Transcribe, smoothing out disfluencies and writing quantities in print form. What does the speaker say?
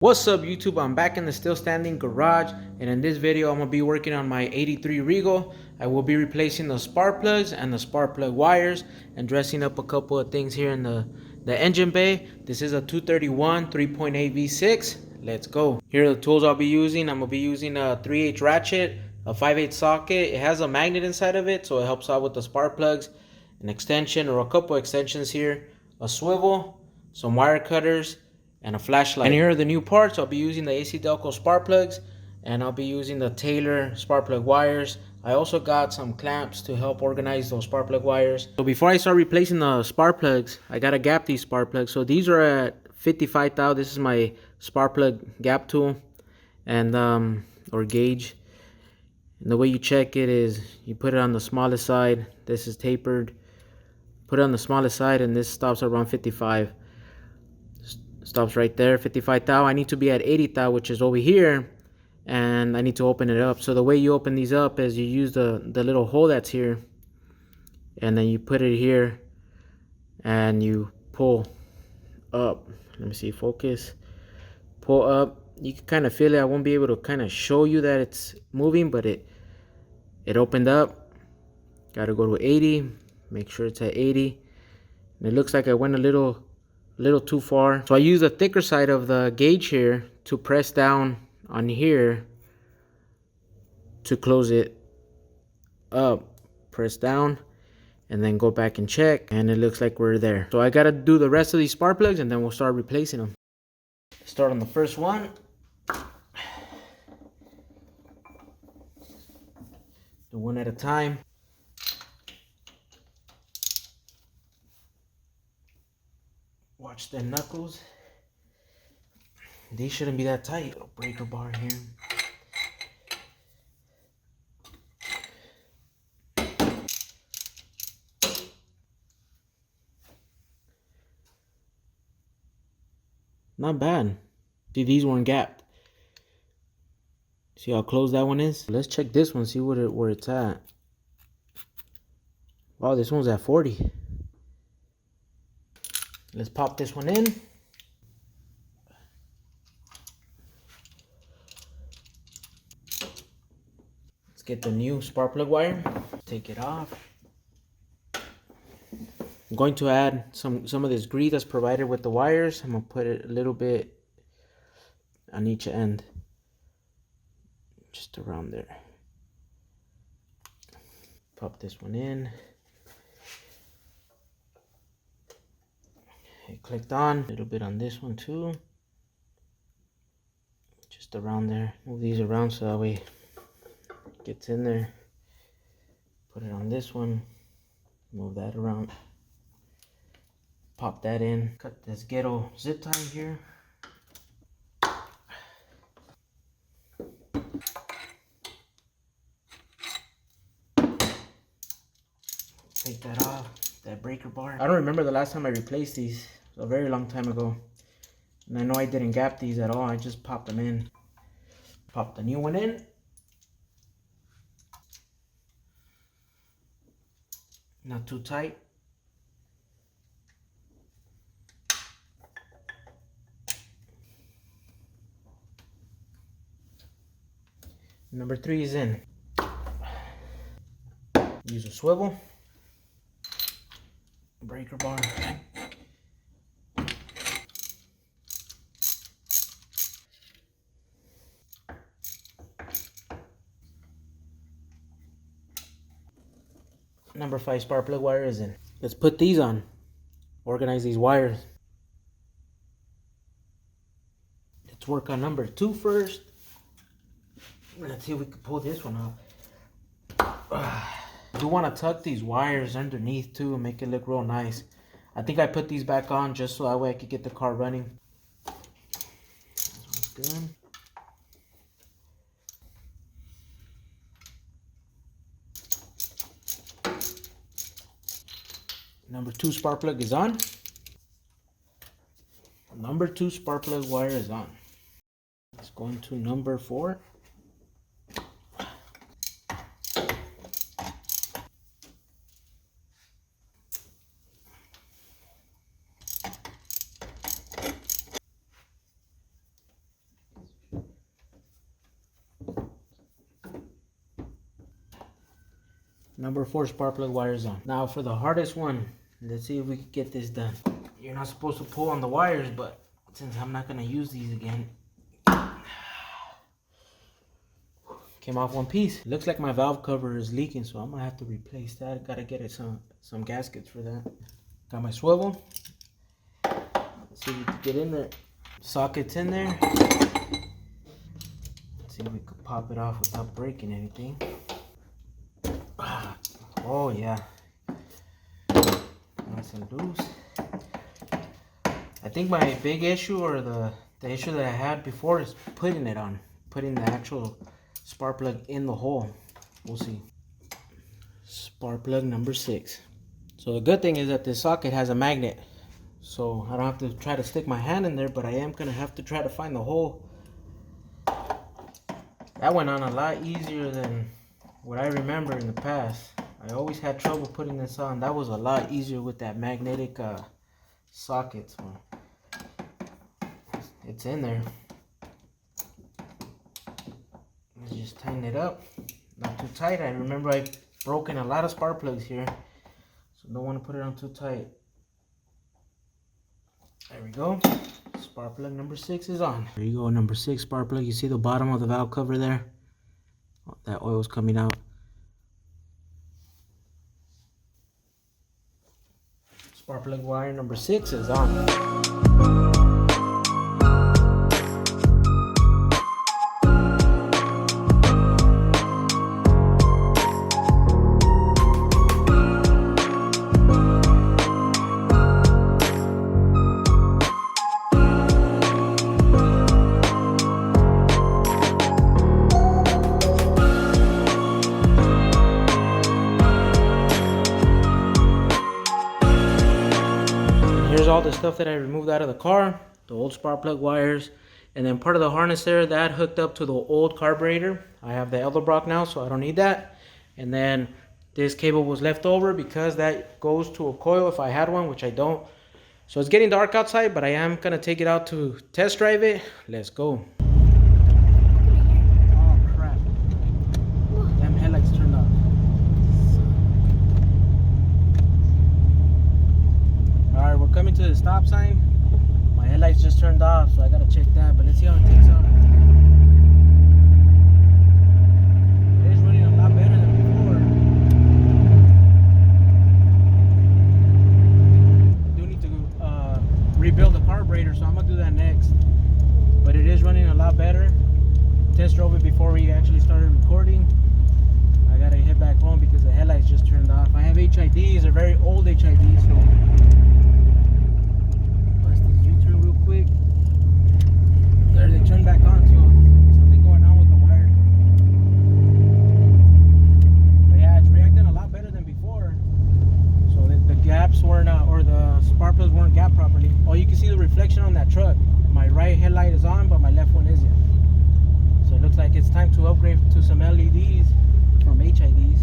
What's up YouTube? I'm back in the still standing garage, and in this video I'm going to be working on my 83 Regal. I will be replacing the spark plugs and the spark plug wires and dressing up a couple of things here in the engine bay. This is a 231 3.8 V6. Let's go. Here are the tools I'll be using. I'm going to be using a 3/8 ratchet, a 5/8 socket. It has a magnet inside of it, so it helps out with the spark plugs, an extension or a couple extensions here, a swivel, some wire cutters, and a flashlight. And here are the new parts. I'll be using the AC Delco spark plugs, and I'll be using the Taylor spark plug wires. I also got some clamps to help organize those spark plug wires. So before I start replacing the spark plugs, I gotta gap these spark plugs. So these are at 55 thou. This is my spark plug gap tool and or gauge. And the way you check it is you put it on the smallest side. This is tapered. Put it on the smallest side, and this stops around 55. Stops right there, 55 thou. I need to be at 80 thou, which is over here, and I need to open it up. So the way you open these up is you use the little hole that's here, and then you put it here and you pull up. Let me see, focus, pull up. You can kind of feel it. I won't be able to kind of show you that it's moving, but it opened up. Got to go to 80, make sure it's at 80, and it looks like I went a little too far. So I use the thicker side of the gauge here to press down on here to close it up. Press down and then go back and check, and it looks like we're there. So I gotta do the rest of these spark plugs and then we'll start replacing them. Start on the first one. Do one at a time. Watch the knuckles. They shouldn't be that tight. Little breaker bar here. Not bad. See, these weren't gapped. See how close that one is? Let's check this one, see where it's at. Wow, this one's at 40. Let's pop this one in. Let's get the new spark plug wire. Take it off. I'm going to add some of this grease that's provided with the wires. I'm gonna put it a little bit on each end, just around there. Pop this one in. It clicked on. A little bit on this one too. Just around there. Move these around so that way it gets in there. Put it on this one. Move that around. Pop that in. Cut this ghetto zip tie here. Take that off. That breaker bar. I don't remember the last time I replaced these. It was a very long time ago. And I know I didn't gap these at all. I just popped them in. Pop the new one in. Not too tight. Number 3 is in. Use a swivel. Breaker bar. Number 5 spark plug wire is in. Let's put these on. Organize these wires. Let's work on number 2 first. Let's see if we can pull this one off. I do want to tuck these wires underneath too and make it look real nice. I think I put these back on just so that way I could get the car running. This one's good. Number 2 spark plug is on. Number 2 spark plug wire is on. Let's go into number 4. Number 4 spark plug wires on. Now for the hardest one, let's see if we can get this done. You're not supposed to pull on the wires, but since I'm not gonna use these again, came off one piece. Looks like my valve cover is leaking, so I'm gonna have to replace that. Gotta get it some gaskets for that. Got my swivel. Let's see if we can get in there. Sockets in there. Let's see if we could pop it off without breaking anything. Oh yeah, nice and loose. I think my big issue, or the issue that I had before, is putting the actual spark plug in the hole. We'll see. Spark plug number 6. So the good thing is that this socket has a magnet, so I don't have to try to stick my hand in there, but I am gonna have to try to find the hole. That went on a lot easier than what I remember in the past. I always had trouble putting this on. That was a lot easier with that magnetic socket. So it's in there. Let's just tighten it up. Not too tight. I remember I've broken a lot of spark plugs here, so don't want to put it on too tight. There we go. Spark plug number 6 is on. There you go, number 6 spark plug. You see the bottom of the valve cover there? Oh, that oil's coming out. Spark plug wire number 6 is on. Here's all the stuff that I removed out of the car, the old spark plug wires, and then part of the harness there that hooked up to the old carburetor. I have the Edelbrock now, so I don't need that. And then this cable was left over because that goes to a coil if I had one, which I don't. So it's getting dark outside, but I am gonna take it out to test drive it. Let's go. Oh crap. Damn headlights turned off. Alright, we're coming to the stop sign. My headlights just turned off, so I gotta check that, but let's see how it takes out. It is running a lot better than before. I do need to rebuild the carburetor, so I'm gonna do that next. But it is running a lot better. Test drove it before we actually started recording. I gotta head back home because the headlights just turned off. I have HIDs, they're very old HIDs, so quick. There, they turned back on, so there's something going on with the wire. But yeah, it's reacting a lot better than before. So the gaps weren't, or the spark plugs weren't gapped properly. Oh, you can see the reflection on that truck. My right headlight is on, but my left one isn't. So it looks like it's time to upgrade to some LEDs from HIDs.